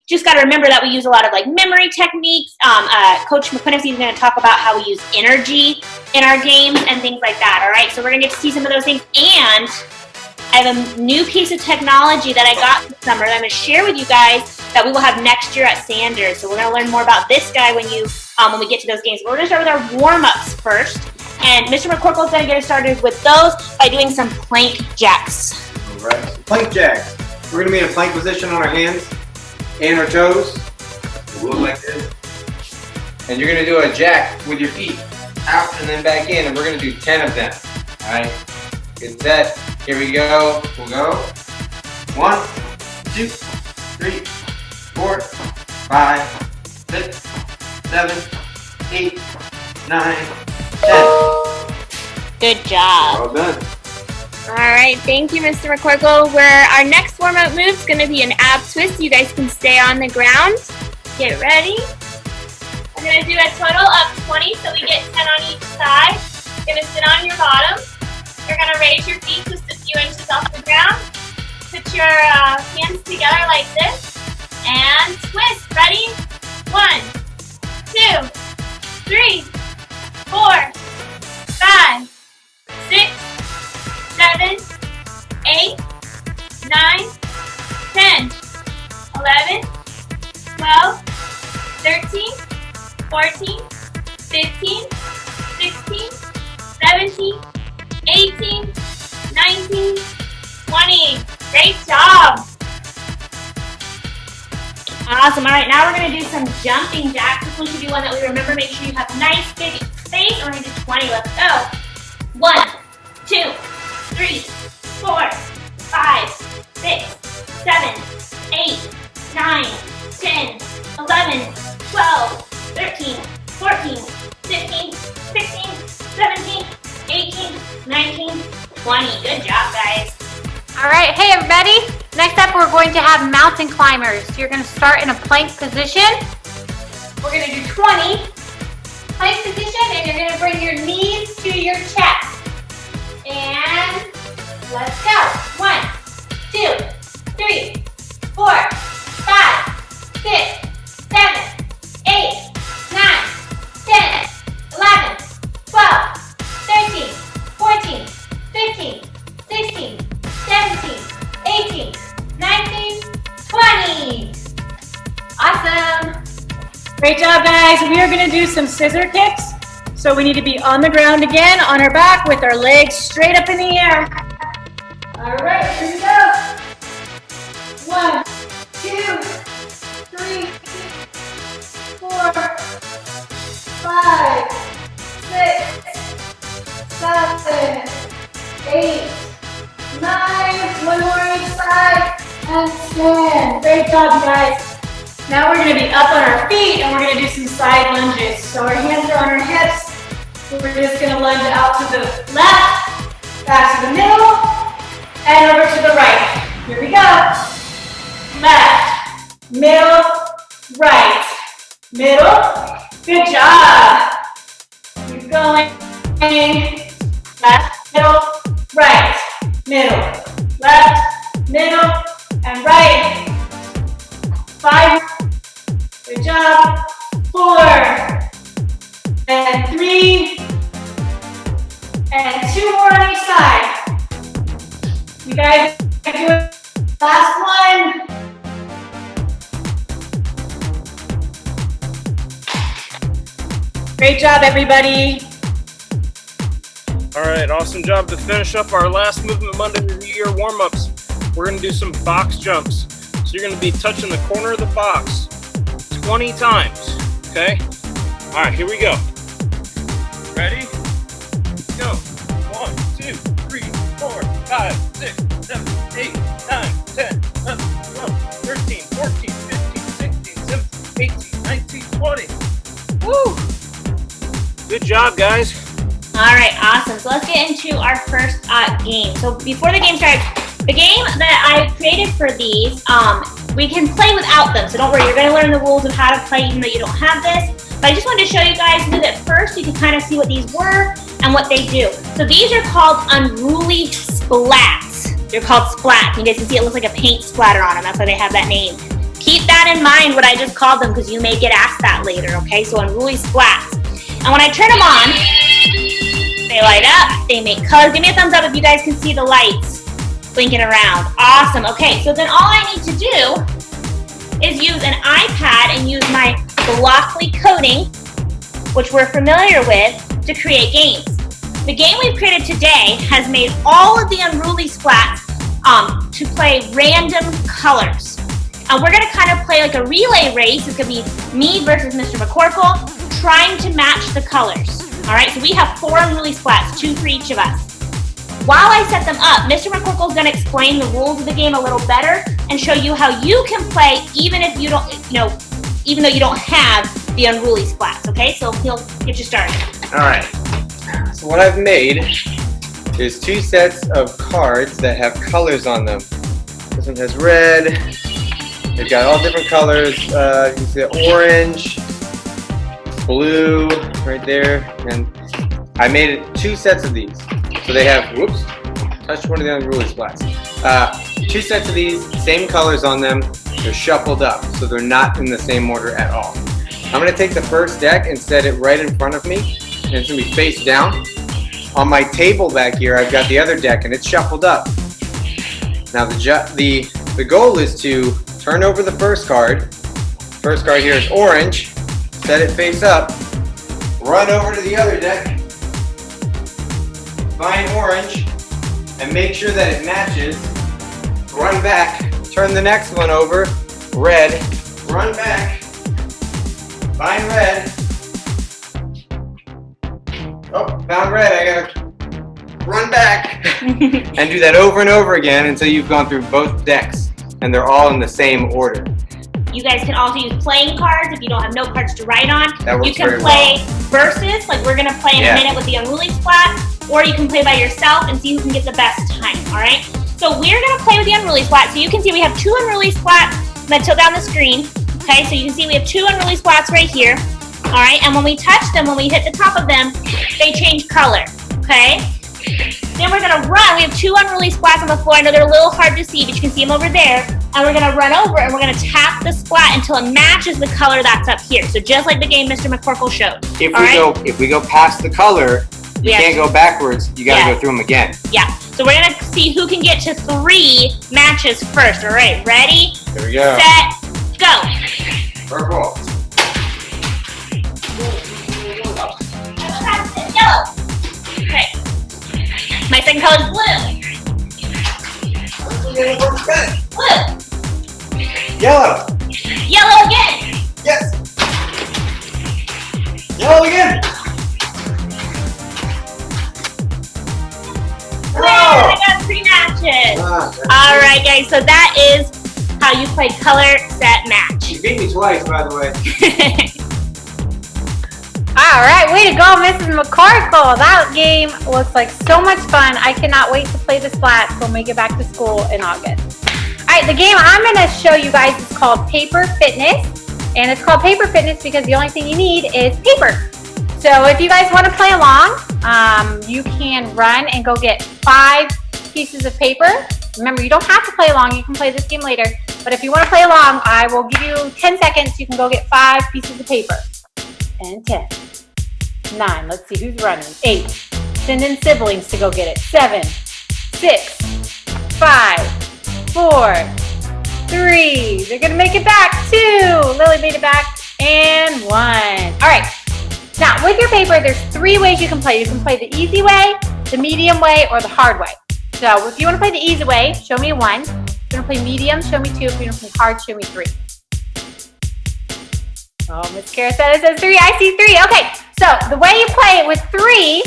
just got to remember that we use a lot of like memory techniques. Coach McQuinnessy is going to talk about how we use energy in our games and things like that. All right, so we're going to get to see some of those things. And I have a new piece of technology that I got this summer that I'm going to share with you guys that we will have next year at Sanders. So we're going to learn more about this guy when we get to those games. We're going to start with our warm-ups first. And Mr. McCorkle is going to get us started with those by doing some plank jacks. All right, so plank jacks. We're going to be in a plank position on our hands and our toes. We'll look like this. And you're going to do a jack with your feet out and then back in. And we're going to do 10 of them. All right, get set. Here we go. We'll go. 1, 2, 3, 4, 5, 6, 7, 8, 9, 10. Good job. Well done. All right, thank you, Mr. McCorkle. Our next warm-up move is going to be an ab twist. You guys can stay on the ground. Get ready. We're going to do a total of 20, so we get 10 on each side. You're going to sit on your bottom. You're going to raise your feet just a few inches off the ground. Put your hands together like this. And twist. Ready? 1, 2, 3, 4, 5, 6, 7, 8, 9, 10, 11, 12, 13, 14, 15, 16, 17, 18, 19, 20. Great job. Awesome. All right, now we're going to do some jumping jacks. This one should be one that we remember. Make sure you have nice big space. And we're going to do 20. Let's go. 1, 2, 3, 4, 5, 6, 7, 8, 9, 10, 11, 12, 13, 14, 15, 16, 17, 18, 19, 20. Good job, guys. All right, hey everybody. Next up, we're going to have mountain climbers. You're going to start in a plank position. We're going to do 20 plank position, and you're going to bring your knees to your chest. And let's go. 1, 2, 3, 4, 5, 6, 7, 8, 9, 10, 11, 12, 13, 14, 15, 16, 17, 18, 19, 20. Awesome. Great job, guys. We are going to do some scissor kicks. So we need to be on the ground again, on our back with our legs straight up in the air. All right, here we go. 1, 2, 3, 4, 5, 6, 7, 8, 9, one more each side, and 10. Great job, guys. Now we're going to be up on our feet and we're going to do some side lunges. So our hands are on our hips. We're just going to lunge out to the left, back to the middle, and over to the right. Here we go. Left, middle, right, middle. Good job. Keep going. Left, middle, right, middle, left, middle, and right. 5. Good job. 4. And 3. And 2 more on each side. You guys are doing last one. Great job, everybody. All right, awesome job. To finish up our last movement Monday of the year warm-ups, we're going to do some box jumps. So you're going to be touching the corner of the box 20 times, okay? All right, here we go. Ready? Go. 1, 2, 3, 4, 5, 6, 7, 8, 9, 10, 11, 12, 13, 14, 15, 16, 17, 18, 19, 20. Woo! Good job, guys. All right, awesome. So let's get into our first game. So before the game starts, the game that I created for these, we can play without them. So don't worry, you're going to learn the rules of how to play even though you don't have this. But I just wanted to show you guys so that first you can kind of see what these were and what they do. So these are called unruly splats. They're called splats. You guys can see it looks like a paint splatter on them. That's why they have that name. Keep that in mind what I just called them because you may get asked that later, okay? So unruly splats. And when I turn them on, they light up, they make colors. Give me a thumbs up if you guys can see the lights blinking around. Awesome, okay, so then all I need to do is use an iPad and use my Blockly coding, which we're familiar with, to create games. The game we've created today has made all of the unruly splats to play random colors. And we're gonna kind of play like a relay race. It's gonna be me versus Mr. McCorkle, trying to match the colors. All right, so we have 4 unruly splats, 2 for each of us. While I set them up, Mr. McCorkle is gonna explain the rules of the game a little better and show you how you can play even if you don't, even though you don't have the unruly splats, okay? So he'll get you started. All right. So what I've made is 2 sets of cards that have colors on them. This one has red. They've got all different colors. You can see orange, blue, right there. And I made 2 sets of these. So they have, whoops, touched one of the unruly splats. 2 sets of these, same colors on them. They're shuffled up, so they're not in the same order at all. I'm gonna take the first deck and set it right in front of me, and it's gonna be face down. On my table back here, I've got the other deck, and it's shuffled up. Now the goal is to turn over the first card. First card here is orange. Set it face up. Run over to the other deck. Find orange, and make sure that it matches. Run back. Turn the next one over. Red. Run back. Find red. Oh, found red. I gotta run back. And do that over and over again until you've gone through both decks and they're all in the same order. You guys can also use playing cards if you don't have no cards to write on. That works you can very play versus, like we're gonna play in a minute with the unruly splat, or you can play by yourself and see who can get the best time, all right? So we're gonna play with the unruly splat. So you can see we have 2 unruly splats. I'm gonna tilt down the screen. Okay, so you can see we have 2 unruly splats right here. All right, and when we touch them, when we hit the top of them, they change color, okay? Then we're gonna run. We have 2 unruly splats on the floor. I know they're a little hard to see, but you can see them over there. And we're gonna run over and we're gonna tap the splat until it matches the color that's up here. So just like the game Mr. McCorkle showed. If we go past the color, you can't go backwards. You gotta go through them again. Yeah. So we're gonna see who can get to 3 matches first. All right, ready? Here we go. Set, go. Purple. Yellow. Okay. My second color is blue. Blue. Yellow. Yellow again. Yes. Yellow again. I got 3 matches. All right, guys. So that is how you play color, set, match. You beat me twice, by the way. All right, way to go, Mrs. McCorkle. That game looks like so much fun. I cannot wait to play the splats when we get back to school in August. All right, the game I'm gonna show you guys is called Paper Fitness. And it's called Paper Fitness because the only thing you need is paper. So if you guys wanna play along, you can run and go get 5 pieces of paper. Remember, you don't have to play along. You can play this game later. But if you wanna play along, I will give you 10 seconds. You can go get 5 pieces of paper. And 10. 9, let's see who's running. 8, send in siblings to go get it. 7, 6, 5, 4, 3, they're gonna make it back. 2, Lily made it back, and 1. All right, now with your paper, there's 3 ways you can play. You can play the easy way, the medium way, or the hard way. So if you wanna play the easy way, show me 1. If you wanna play medium, show me 2. If you wanna play hard, show me 3. Oh, Miss Kara says 3. I see 3. Okay, so the way you play it with 3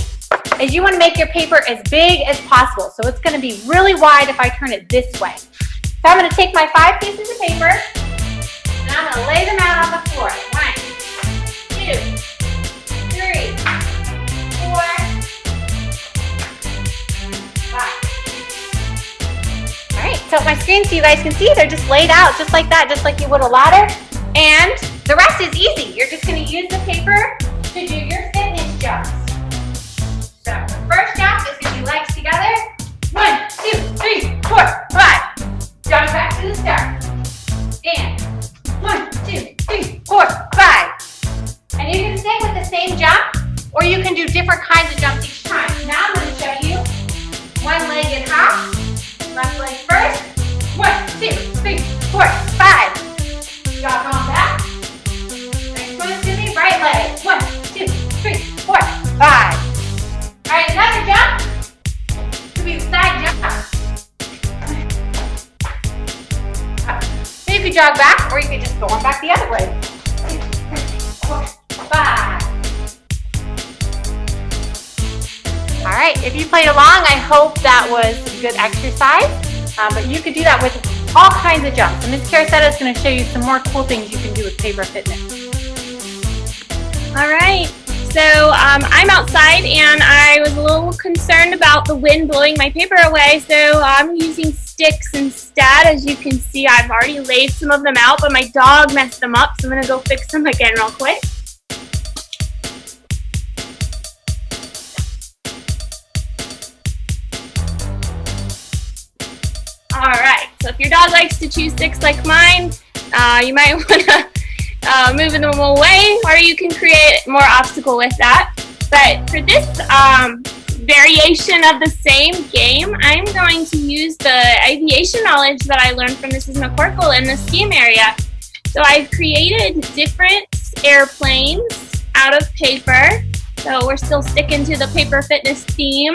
is you want to make your paper as big as possible. So it's going to be really wide if I turn it this way. So I'm going to take my 5 pieces of paper and I'm going to lay them out on the floor. 1, 2, 3, 4, 5. All right, so my screen so you guys can see they're just laid out just like that, just like you would a ladder. And the rest is easy. You're just going to use the paper to do your fitness jumps. So the first jump is going to be legs together. 1, 2, 3, 4, 5. Jump back to the start. And 1, 2, 3, 4, 5. And you can stay with the same jump, or you can do different kinds of jumps each time. Now I'm going to show you one leg in hop, left leg first. 1, 2, 3, 4, 5. Jog on back. Next one is going to be right leg. 1, 2, 3, 4, 5. All right, another jump. Could be side jump. So you could jog back, or you could just go on back the other way. 2, 3, 4, 5. All right, if you played along, I hope that was a good exercise. But you could do that with all kinds of jumps. And Ms. Caracetta is going to show you some more cool things you can do with paper fitness. All right. So I'm outside and I was a little concerned about the wind blowing my paper away, so I'm using sticks instead. As you can see, I've already laid some of them out, but my dog messed them up, so I'm going to go fix them again real quick. Alright, so if your dog likes to chew sticks like mine, you might want to move them away, or you can create more obstacle with that. But for this variation of the same game, I'm going to use the aviation knowledge that I learned from Mrs. McCorkle in the STEAM area. So I've created different airplanes out of paper. So we're still sticking to the paper fitness theme.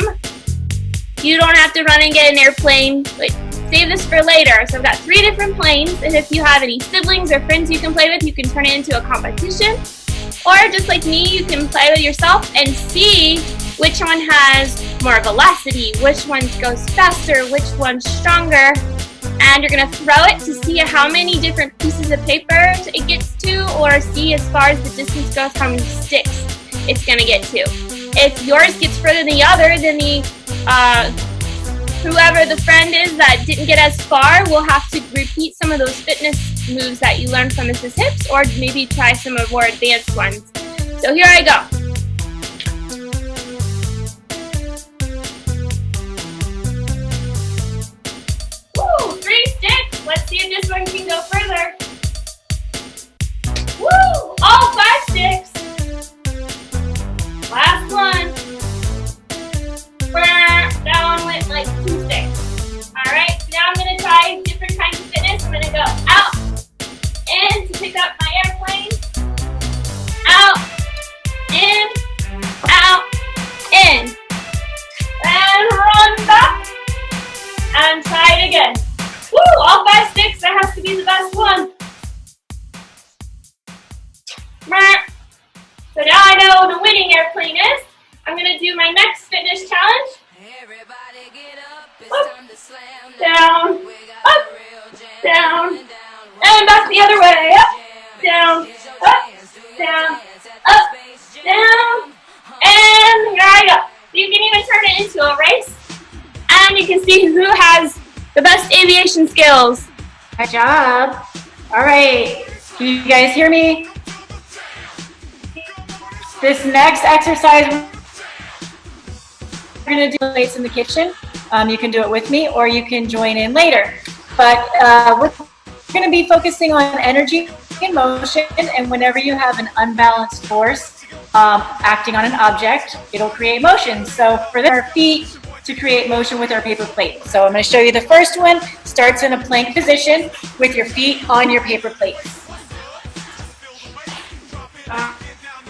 You don't have to run and get an airplane, but save this for later. So I've got 3 different planes, and if you have any siblings or friends you can play with, you can turn it into a competition. Or just like me, you can play with yourself and see which one has more velocity, which one goes faster, which one's stronger. And you're gonna throw it to see how many different pieces of paper it gets to, or see as far as the distance goes how many sticks it's gonna get to. If yours gets further than the other, then whoever the friend is that didn't get as far will have to repeat some of those fitness moves that you learned from Mrs. Hips, or maybe try some of more advanced ones. So here I go. Woo, 3 sticks. Let's see if this one can go further. Woo, all 5 sticks. Last one. That one went like 2 sticks. Alright, so now I'm going to try different kinds of fitness. I'm going to go out, in to pick up my airplane, out, in, and run back, and try it again. Woo, all 5 sticks, that has to be the best one. So now I know what a winning airplane is. I'm going to do my next fitness challenge. Up, down, up, down, and back the other way. Up, down, up, down, up, down, and here I go. You can even turn it into a race, and you can see who has the best aviation skills. Good job. All right. Can you guys hear me? This next exercise, we're going to do plates in the kitchen. You can do it with me, or you can join in later. But we're going to be focusing on energy and motion, and whenever you have an unbalanced force acting on an object, it'll create motion. So for our feet to create motion with our paper plate. So I'm going to show you the first one. Starts in a plank position with your feet on your paper plates.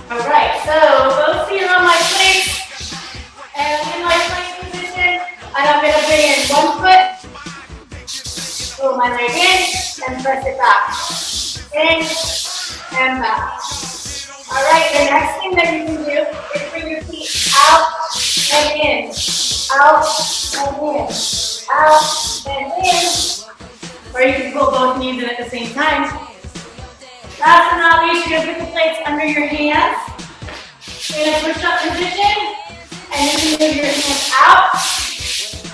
All right, so both feet are on my plate, and in my plank position, and I'm going to bring in one foot, pull my leg in, and press it back, in, and back. All right, the next thing that you can do is bring your feet out and in, out and in, out and in, or you can pull both knees in at the same time. Last but not least, you're going to put the plates under your hands in a push-up position, and you can move your hands out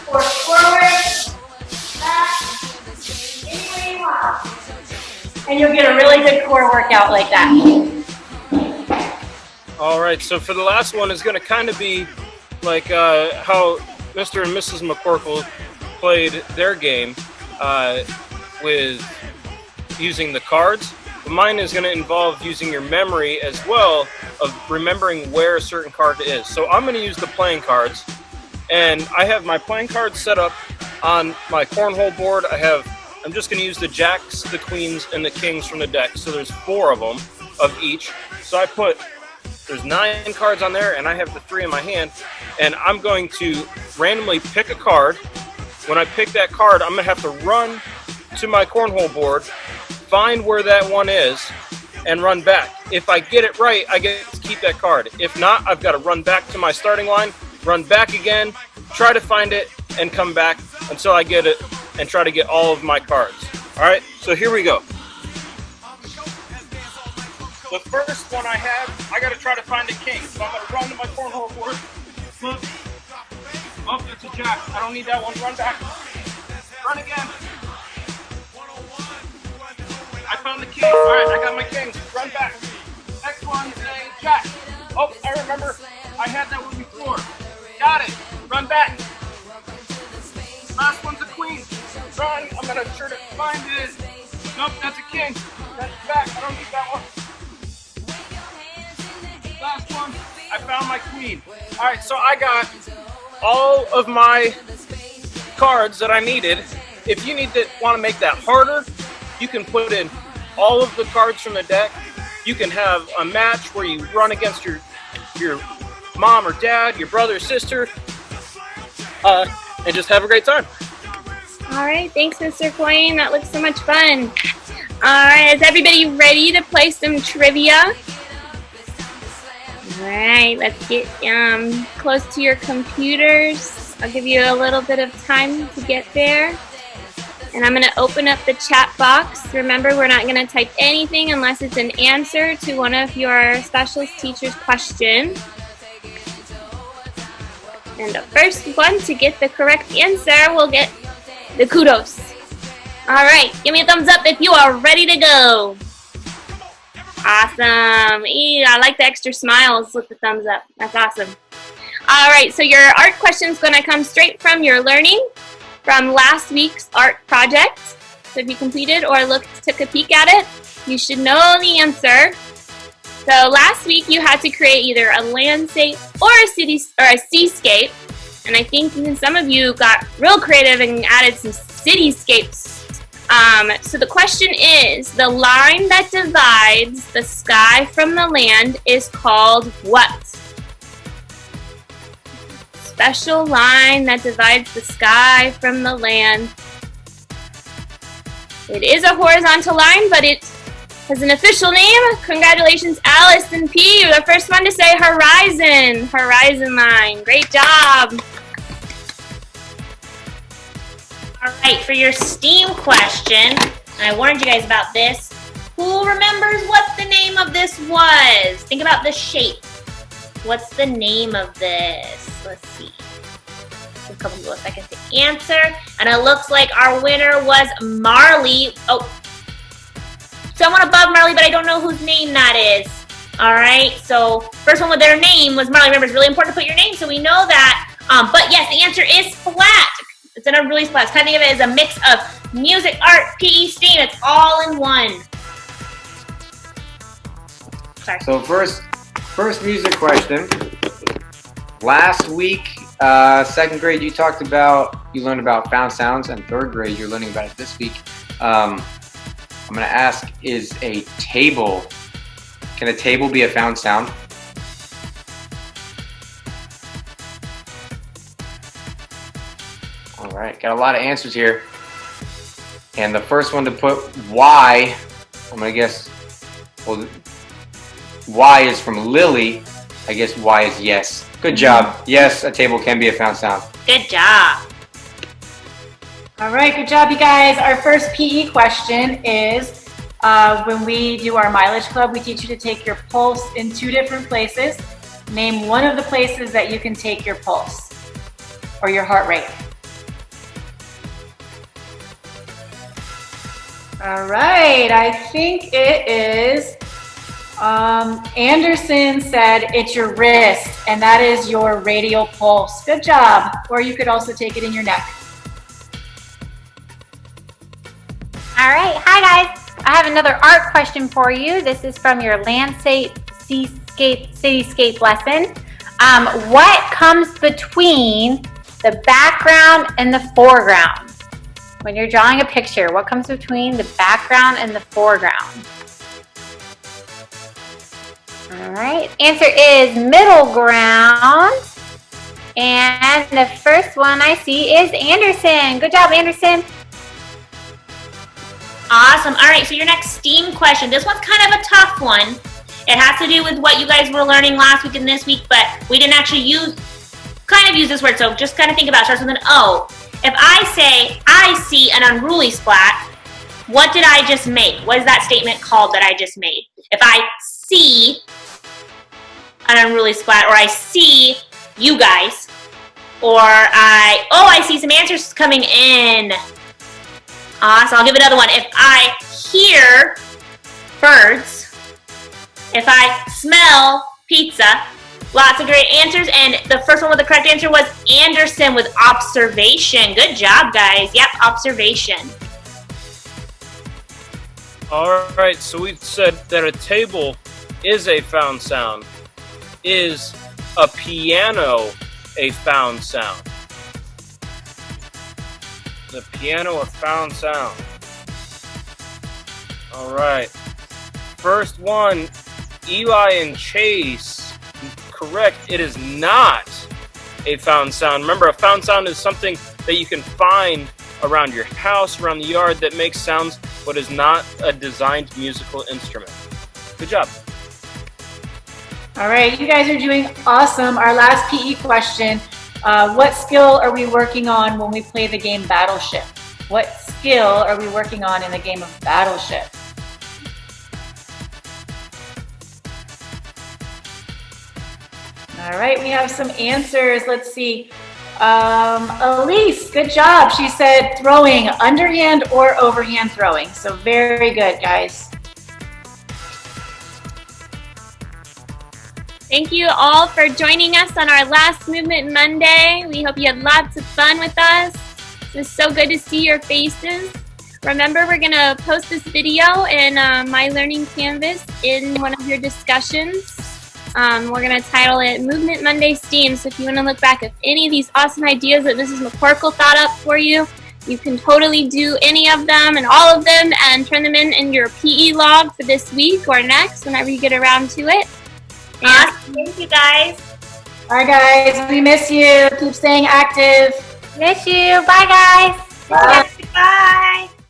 or forward, back, any way you want. And you'll get a really good core workout like that. All right, so for the last one, it's going to kind of be like how Mr. and Mrs. McCorkle played their game with using the cards. mine is going to involve using your memory as well of remembering where a certain card is. So I'm going to use the playing cards, and I have my playing cards set up on my cornhole board. I'm just going to use the jacks, the queens, and the kings from the deck. So there's 4 of them of each. So there's 9 cards on there, and I have the 3 in my hand, and I'm going to randomly pick a card. When I pick that card, I'm going to have to run to my cornhole board, find where that one is, and run back. If I get it right, I get to keep that card. If not, I've got to run back to my starting line, run back again, try to find it, and come back until I get it, and try to get all of my cards. All right, so here we go. The first one I have, I got to try to find a king. So I'm going to run to my cornhole board. Look. Oh, it's a jack. I don't need that one. Run back. Run again. I found the king. All right, I got my kings. Run back. Next one is a jack. Oh, I remember. I had that one before. Got it. Run back. Last one's a queen. Run. I'm going to try to find it. Nope, that's a king. That's back. I don't need that one. Last one. I found my queen. All right, so I got all of my cards that I needed. If you want to make that harder, you can put in all of the cards from the deck. You can have a match where you run against your mom or dad, your brother or sister, and just have a great time. All right, thanks, Mr. Coyne. That looks so much fun. All right, is everybody ready to play some trivia? All right, let's get close to your computers. I'll give you a little bit of time to get there. And I'm going to open up the chat box. Remember, we're not going to type anything unless it's an answer to one of your specialist teacher's questions. And the first one to get the correct answer will get the kudos. All right, give me a thumbs up if you are ready to go. Awesome. I like the extra smiles with the thumbs up. That's awesome. All right, so your art question is going to come straight from your learning from last week's art project. So if you completed or took a peek at it, you should know the answer. So last week you had to create either a landscape or a city or a seascape, and I think even some of you got real creative and added some cityscapes. So the question is, the line that divides the sky from the land is called what? Special line that divides the sky from the land. It is a horizontal line, but it has an official name. Congratulations, Alice and P. You're the first one to say horizon. Horizon line. Great job. All right, for your STEAM question, I warned you guys about this. Who remembers what the name of this was? Think about the shape. What's the name of this? Let's see. Give a couple people a second to answer. And it looks like our winner was Marley. Oh, someone above Marley, but I don't know whose name that is. All right, so first one with their name was Marley. Remember, it's really important to put your name so we know that. But yes, the answer is flat. It's in a really splat. Kind of think of it as a mix of music, art, PE, STEAM. It's all in one. Sorry. So first music question. Last week, second grade, you learned about found sounds, and third grade, you're learning about it this week. I'm going to ask, can a table be a found sound? All right, got a lot of answers here. And the first one to put Y, I'm going to guess, well, Y is from Lily. I guess Y is yes. Good job. Yes, a table can be a found sound. Good job. All right, good job, you guys. Our first PE question is, when we do our mileage club, we teach you to take your pulse in 2 different places. Name one of the places that you can take your pulse or your heart rate. All right, I think it is, Anderson said it's your wrist, and that is your radial pulse. Good job. Or you could also take it in your neck. All right, hi guys. I have another art question for you. This is from your landscape, seascape, cityscape lesson. What comes between the background and the foreground? When you're drawing a picture, what comes between the background and the foreground? All right, answer is middle ground. And the first one I see is Anderson. Good job, Anderson. Awesome. All right, so your next STEAM question. This one's kind of a tough one. It has to do with what you guys were learning last week and this week, but we didn't actually use this word, so just kind of think about it. It starts with an O. If I say, I see an unruly splat, what did I just make? What is that statement called that I just made? If I see an unruly splat, or I see you guys, or I see some answers coming in. Awesome, I'll give another one. If I hear birds, if I smell pizza, lots of great answers, and the first one with the correct answer was Anderson with observation. Good job, guys. Yep, observation. All right, so we've said that a table is a found sound. Is a piano a found sound? The piano a found sound. All right. First one, Eli and Chase. Correct, it is not a found sound. Remember, a found sound is something that you can find around your house, around the yard, that makes sounds, but is not a designed musical instrument. Good job. All right, you guys are doing awesome. Our last PE question, what skill are we working on when we play the game Battleship? What skill are we working on in the game of Battleship? All right, we have some answers. Let's see. Elise, good job. She said throwing, underhand or overhand throwing. So very good, guys. Thank you all for joining us on our last Movement Monday. We hope you had lots of fun with us. It's so good to see your faces. Remember, we're going to post this video in My Learning Canvas in one of your discussions. We're going to title it Movement Monday STEAM. So if you want to look back at any of these awesome ideas that Mrs. McCorkle thought up for you, you can totally do any of them and all of them and turn them in your PE log for this week or next, whenever you get around to it. Awesome. Thank you, guys. All right, guys, we miss you. Keep staying active. Miss you. Bye, guys. Bye. Bye.